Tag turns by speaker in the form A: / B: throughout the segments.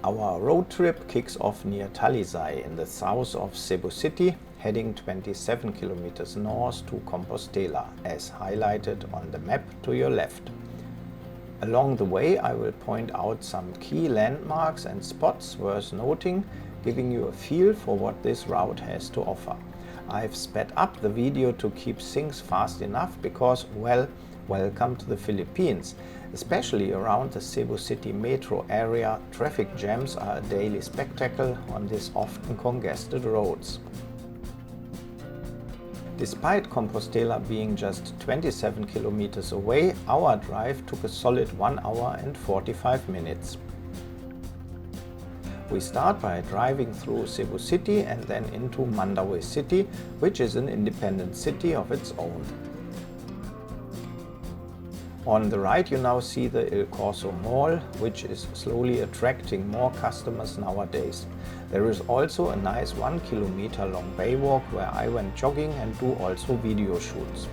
A: Our road trip kicks off near Talisay in the south of Cebu City, heading 27 kilometers north to Compostela, as highlighted on the map to your left. Along the way, I will point out some key landmarks and spots worth noting, giving you a feel for what this route has to offer. I've sped up the video to keep things fast enough because, well, welcome to the Philippines. Especially around the Cebu City metro area, traffic jams are a daily spectacle on these often congested roads. Despite Compostela being just 27 kilometers away, our drive took a solid 1 hour and 45 minutes. We start by driving through Cebu City and then into Mandaue City, which is an independent city of its own. On the right you now see the Il Corso Mall, which is slowly attracting more customers nowadays. There is also a nice 1 kilometer long bay walk where I went jogging and do also video shoots.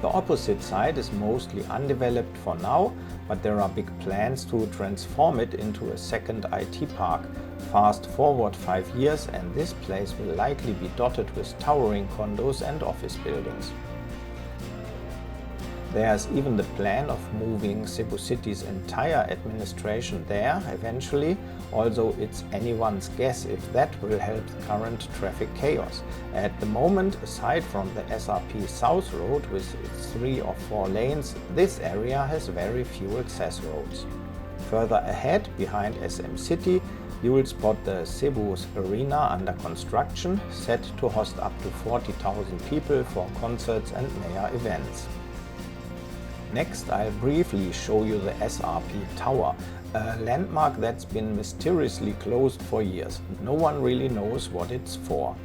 A: The opposite side is mostly undeveloped for now, but there are big plans to transform it into a second IT park. Fast forward 5 years and this place will likely be dotted with towering condos and office buildings. There's even the plan of moving Cebu City's entire administration there eventually, although it's anyone's guess if that will help the current traffic chaos. At the moment, aside from the SRP South Road with its 3 or 4 lanes, this area has very few access roads. Further ahead, behind SM City, you will spot the Cebu Arena under construction, set to host up to 40,000 people for concerts and mayor events. Next, I'll briefly show you the SRP Tower, a landmark that's been mysteriously closed for years. No one really knows what it's for.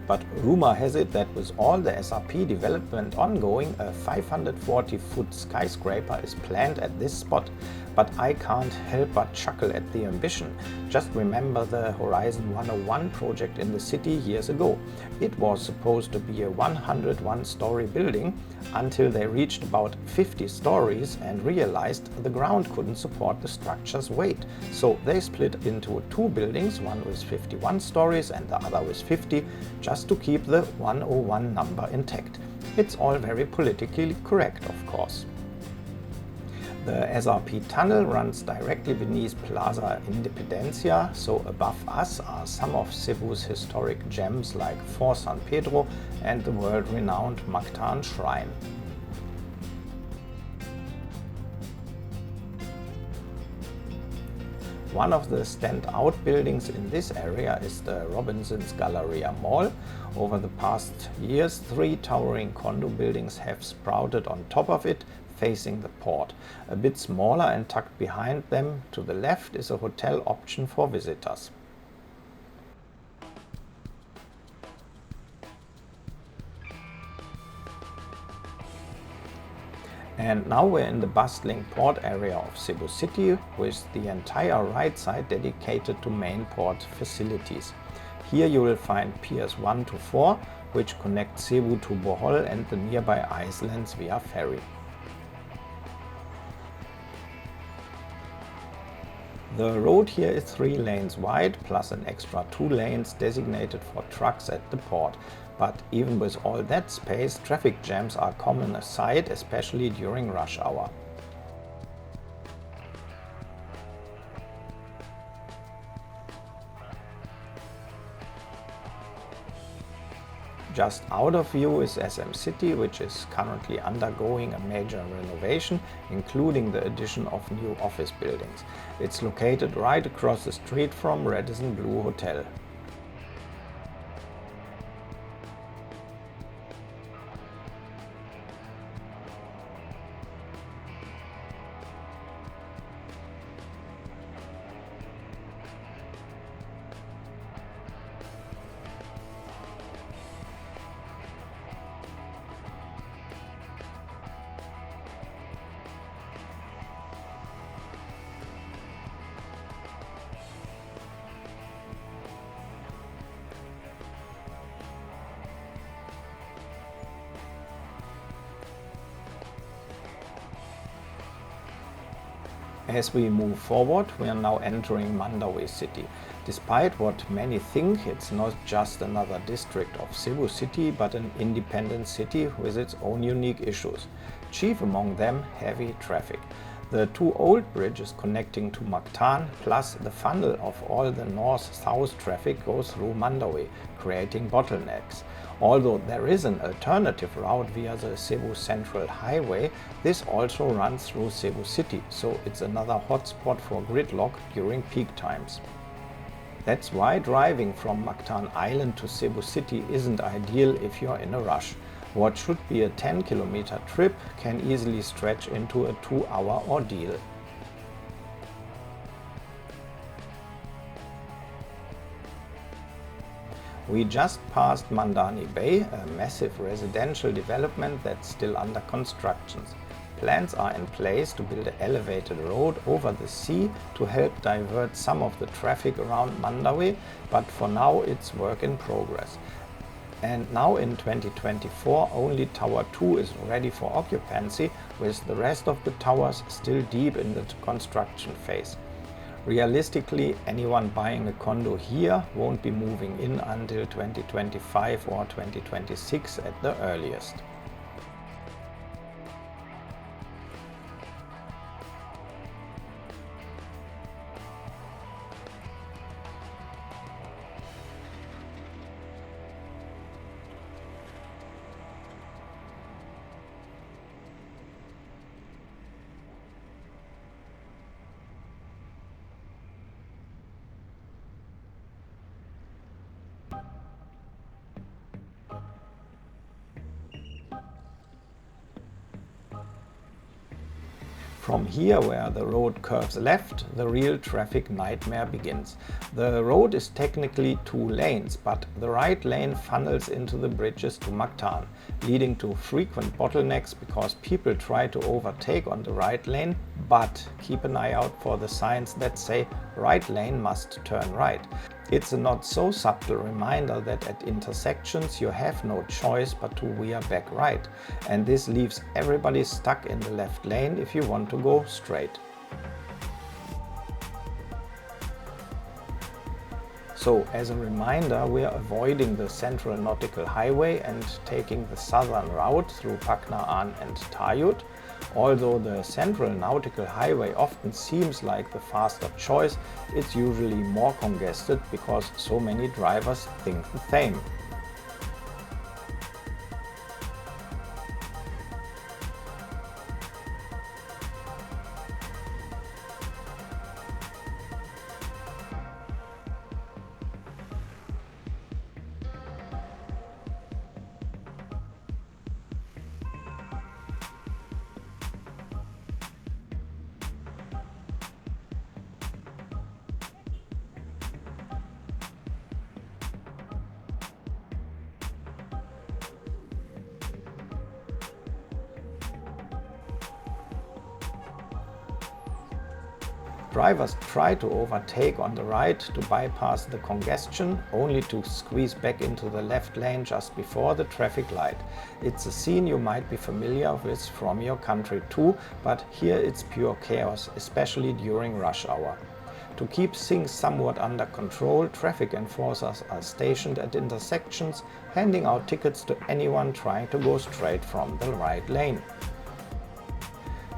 A: But rumor has it that with all the SRP development ongoing, a 540-foot skyscraper is planned at this spot. But I can't help but chuckle at the ambition. Just remember the Horizon 101 project in the city years ago. It was supposed to be a 101-story building until they reached about 50 stories and realized the ground couldn't support the structure's weight. So they split into 2 buildings, one with 51 stories and the other with 50, just to keep the 101 number intact. It's all very politically correct, of course. The SRP tunnel runs directly beneath Plaza Independencia, so above us are some of Cebu's historic gems like Fort San Pedro and the world-renowned Mactan Shrine. One of the standout buildings in this area is the Robinson's Galleria Mall. Over the past years, 3 towering condo buildings have sprouted on top of it, facing the port. A bit smaller and tucked behind them to the left is a hotel option for visitors. And now we're in the bustling port area of Cebu City, with the entire right side dedicated to main port facilities. Here you will find piers 1 to 4, which connect Cebu to Bohol and the nearby islands via ferry. The road here is 3 lanes wide, plus an extra 2 lanes designated for trucks at the port. But even with all that space, traffic jams are common sight, especially during rush hour. Just out of view is SM City, which is currently undergoing a major renovation, including the addition of new office buildings. It's located right across the street from Radisson Blu Hotel. As we move forward, we are now entering Mandaue City. Despite what many think, it's not just another district of Cebu City, but an independent city with its own unique issues. Chief among them, heavy traffic. The two old bridges connecting to Mactan, plus the funnel of all the north-south traffic goes through Mandaue, creating bottlenecks. Although there is an alternative route via the Cebu Central Highway, this also runs through Cebu City, so it's another hotspot for gridlock during peak times. That's why driving from Mandaue Island to Cebu City isn't ideal if you're in a rush. What should be a 10-kilometer trip can easily stretch into a 2-hour ordeal. We just passed Mandani Bay, a massive residential development that's still under construction. Plans are in place to build an elevated road over the sea to help divert some of the traffic around Mandaue, but for now it's work in progress. And now in 2024 only Tower 2 is ready for occupancy, with the rest of the towers still deep in the construction phase. Realistically, anyone buying a condo here won't be moving in until 2025 or 2026 at the earliest. From here, where the road curves left, the real traffic nightmare begins. The road is technically 2 lanes, but the right lane funnels into the bridges to Mactan, leading to frequent bottlenecks because people try to overtake on the right lane, but keep an eye out for the signs that say right lane must turn right. It's a not so subtle reminder that at intersections you have no choice but to veer back right, and this leaves everybody stuck in the left lane if you want to go straight. So, as a reminder, we are avoiding the Central Nautical Highway and taking the southern route through Paknaan and Tayut. Although the Central Nautical Highway often seems like the faster choice, it's usually more congested because so many drivers think the same. Drivers try to overtake on the right to bypass the congestion, only to squeeze back into the left lane just before the traffic light. It's a scene you might be familiar with from your country too, but here it's pure chaos, especially during rush hour. To keep things somewhat under control, traffic enforcers are stationed at intersections, handing out tickets to anyone trying to go straight from the right lane.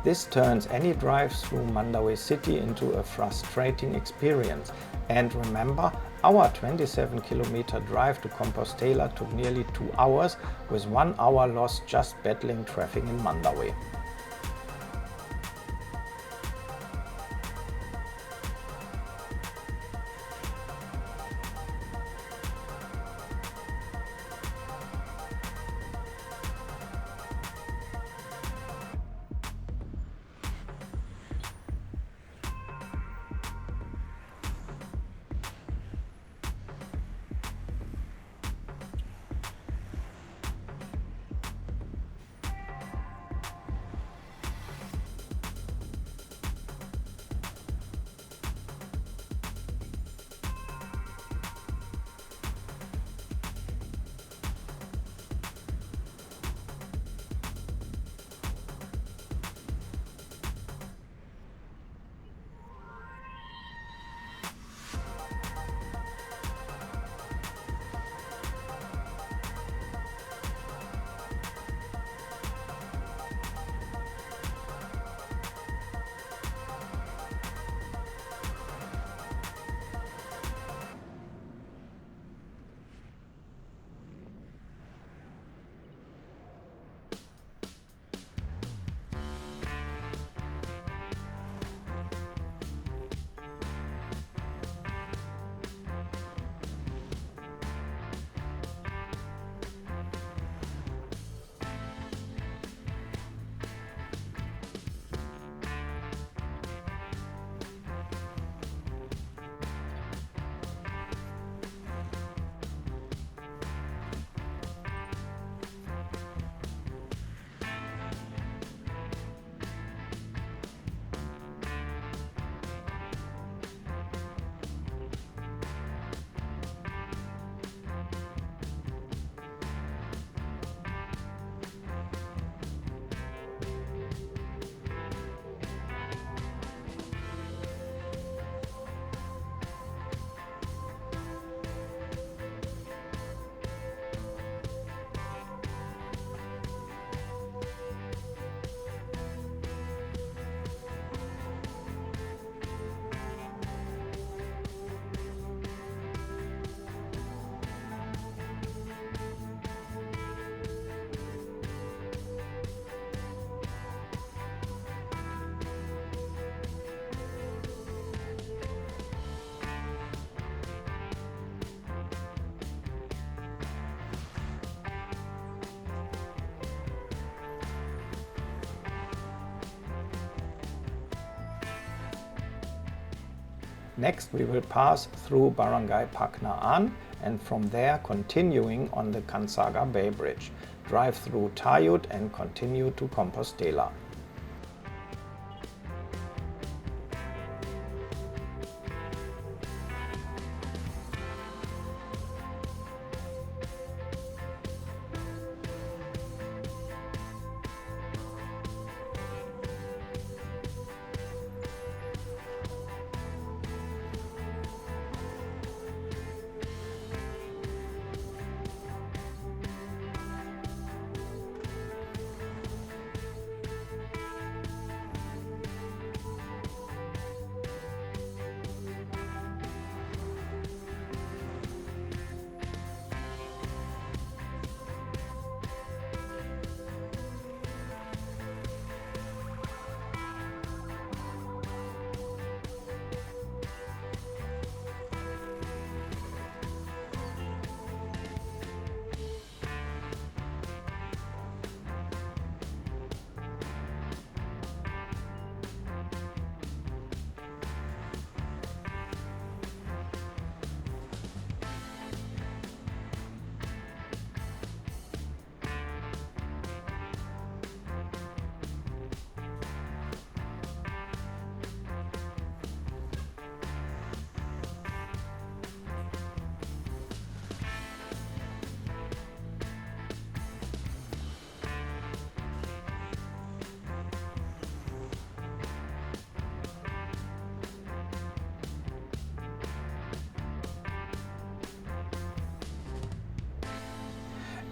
A: This turns any drive through Mandaue City into a frustrating experience. And remember, our 27-kilometer drive to Compostela took nearly 2 hours, with 1 hour lost just battling traffic in Mandaue. Next we will pass through Barangay Pacnaan and from there continuing on the Cansaga Bay Bridge, drive through Tayud and continue to Compostela.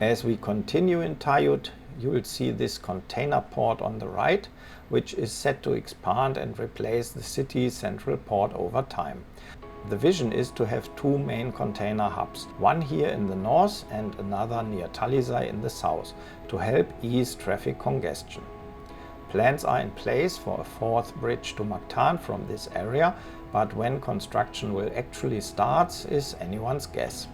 A: As we continue in Tayud, you will see this container port on the right, which is set to expand and replace the city's central port over time. The vision is to have two main container hubs, one here in the north and another near Talisay in the south, to help ease traffic congestion. Plans are in place for a fourth bridge to Mactan from this area, but when construction will actually start is anyone's guess.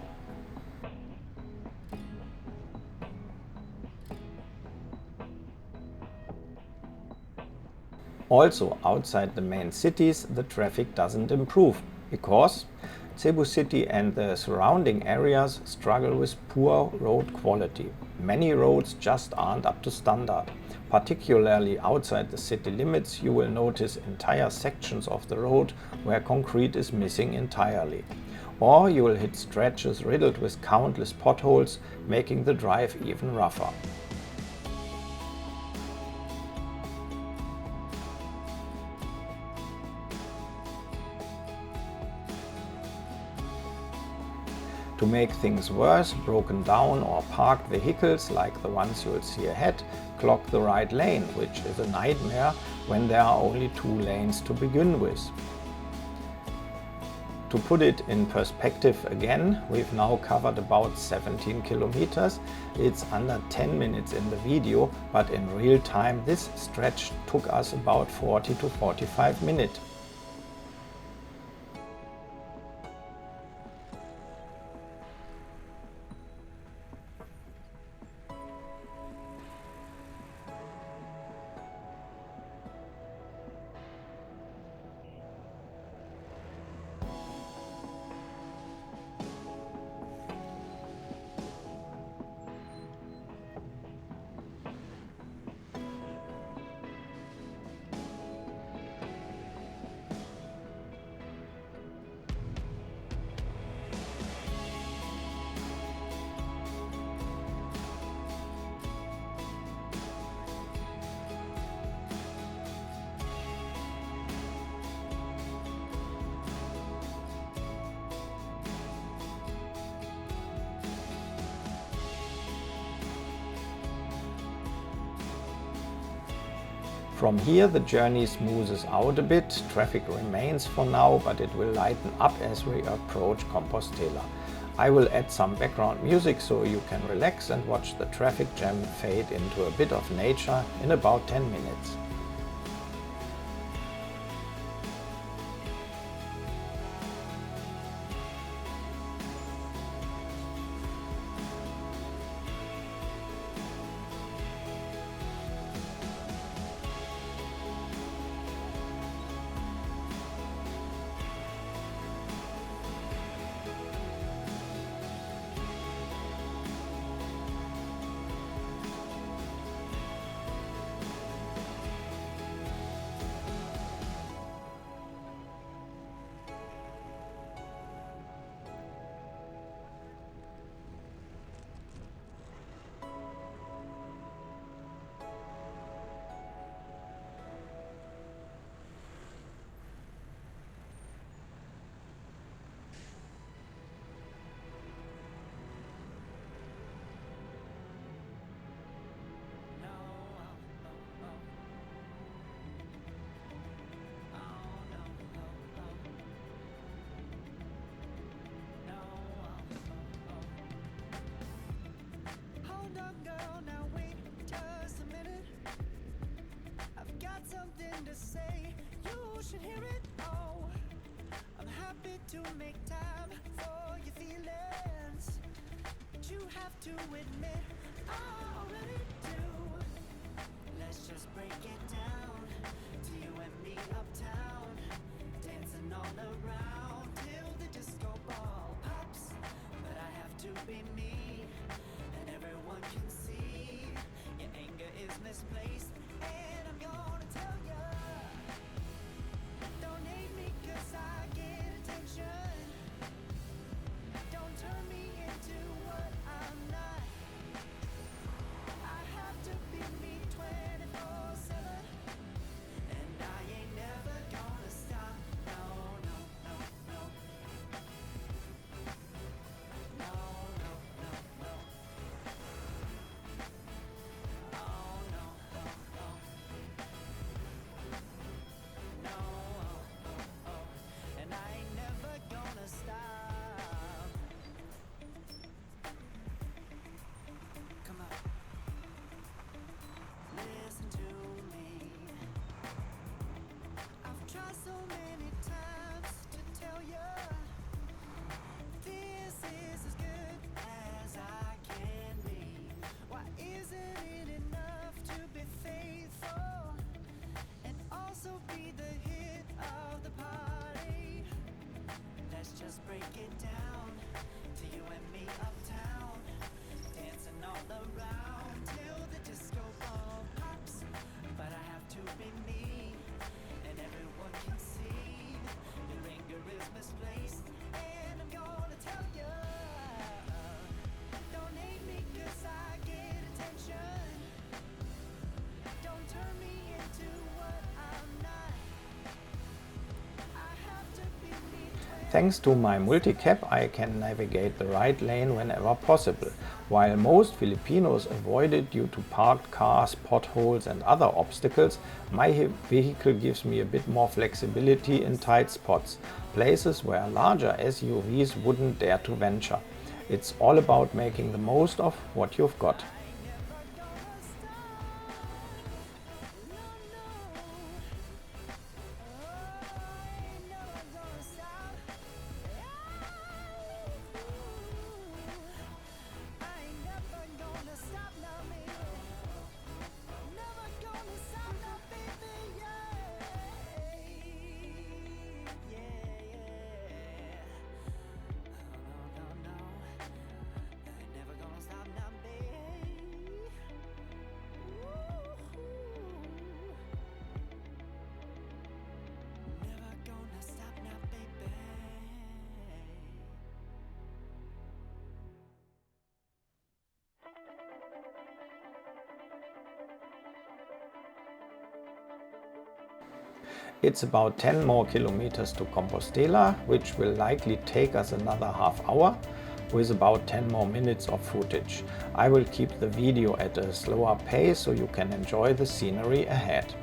A: Also, outside the main cities, the traffic doesn't improve because Cebu City and the surrounding areas struggle with poor road quality. Many roads just aren't up to standard. Particularly outside the city limits, you will notice entire sections of the road where concrete is missing entirely. Or you will hit stretches riddled with countless potholes, making the drive even rougher. To make things worse, broken down or parked vehicles, like the ones you'll see ahead, clog the right lane, which is a nightmare when there are only two lanes to begin with. To put it in perspective again, we've now covered about 17 kilometers. It's under 10 minutes in the video, but in real time this stretch took us about 40 to 45 minutes. From here the journey smoothes out a bit, traffic remains for now, but it will lighten up as we approach Compostela. I will add some background music so you can relax and watch the traffic jam fade into a bit of nature in about 10 minutes.
B: something to say, you should hear it. Oh, I'm happy to make time for your feelings, but you have to admit I already do. Let's just break it down to you and me uptown, dancing all around till the disco ball pops. But I have to be me, and everyone can see your anger is misplaced. And I'm gonna tell ya, don't hate me 'cause I get attention. Don't turn me into what I'm not. I have to be me 24/7, and I ain't never gonna stop. No, no, no, no. No, no, no, no. Oh, no, no, no. No, oh, oh, oh. And I ain't never gonna stop. Come on. Listen to me. I've tried so many times to tell you this is as good as I can be. Why isn't it enough to be faithful and also be the hit of the party? Let's just break it down to you and me uptown, dancing all around till the disco ball pops. But I have to be me, and everyone can see your anger is misplaced. And I'm gonna tell you, don't hate me 'cause I get attention. Don't turn me into what I'm not. I have to be me.
A: Thanks to my multi-cab, I can navigate the right lane whenever possible. While most Filipinos avoid it due to parked cars, potholes and other obstacles, my vehicle gives me a bit more flexibility in tight spots, places where larger SUVs wouldn't dare to venture. It's all about making the most of what you've got. It's about 10 more kilometers to Compostela, which will likely take us another half hour, with about 10 more minutes of footage. I will keep the video at a slower pace so you can enjoy the scenery ahead.